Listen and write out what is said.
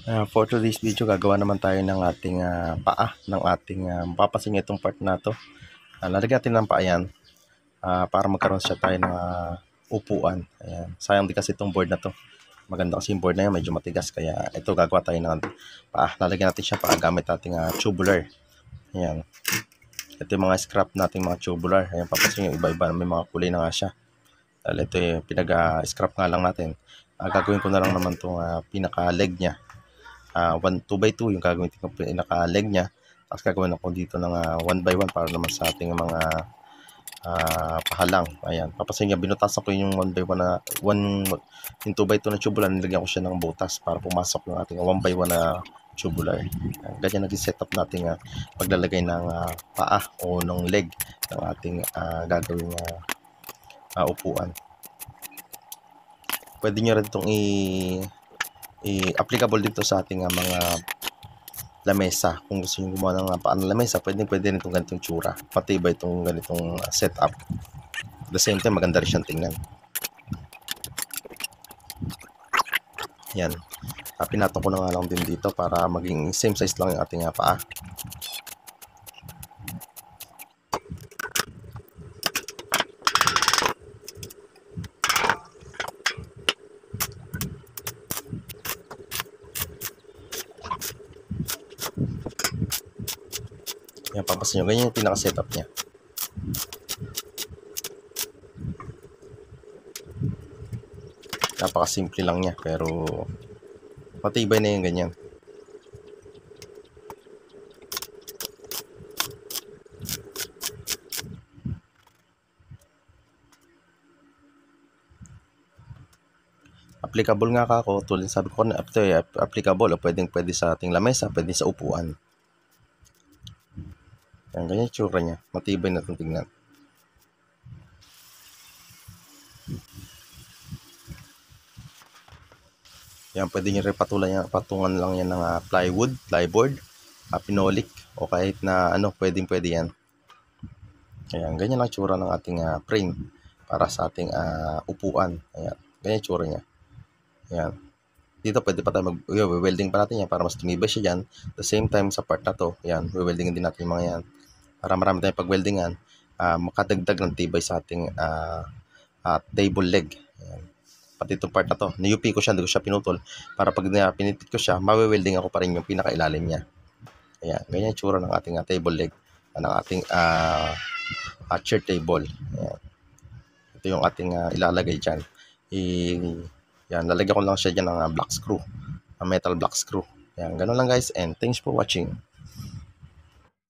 For today's video, gagawa naman tayo ng ating paa ng ating mapapansin nyo itong part na to. Lalagyan natin ng paa yan para magkaroon siya tayo ng upuan. Ayan. Sayang din kasi itong board na to. Maganda kasi yung board na yan, medyo matigas. Kaya ito gagawa tayo ng paa. Lalagyan natin siya para gamit nating tubular. Ayan. Ito yung mga scrap nating mga tubular. Ayan, papansin nyo iba-iba. May mga kulay na nga siya. Dahil ito yung pinag-scrap nga lang natin. Gagawin ko na lang naman itong pinaka-leg niya. 2x2 yung gagawin ko pinaka-leg niya. Tapos gagawin ako dito ng 1x1 para naman sa ating mga pahalang. Ayan. Papasin niya, binutasan ko yung 1x1 na yung 2x2 na tubular. Nilagyan ko siya ng butas para pumasok yung ating 1x1 na tubular. Ganyan naging setup natin paglalagay ng paa o ng leg ng ating gagawing upuan. Pwede nyo rin itong applicable dito sa ating mga lamesa. Kung gusto nyo gumawa ng paan ng lamesa, pwede rin itong ganitong tsura. Matibay itong ganitong setup. At the same time, maganda rin siyang tingnan. Yan. Pinatong ko na nga lang din dito para maging same size lang yung ating paa. Yan, papasin nyo. Ganyan yung pinaka-setup niya. Napaka-simple lang niya, pero matibay na yung ganyan. Applicable nga kako, tulad sabi ko na applicable o pwede sa ating lamesa, pwede sa upuan. Yan, ganyan yung tsura niya. Matibay na itong tingnan. Yan, pwede nyo rin patungan lang yan ng plyboard, pinolik, o kahit na pwede yan. Ayan, ganyan ang tsura ng ating frame para sa ating upuan. Ayan, ganyan yung tsura niya. Ayan. Dito pwede pa tayo welding pa natin yan para mas tumibay siya dyan. At the same time sa part na to, ayan, welding din natin yung mga yan. Para marami tayong pag-weldingan, makadagdag ng tibay sa ating table leg. Ayan. Pati itong part na to, ni-UP ko siya, hindi ko siya pinutol. Para pag pinitit ko siya, mawe-welding ako pa rin yung pinakailalim niya. Ayan, ganyan yung tsura ng ating table leg, ng ating chair table. Ayan. Ito yung ating ilalagay dyan. Yan, lalagyan ko lang siya dyan ng black screw, metal black screw. Yan, ganun lang guys, and thanks for watching.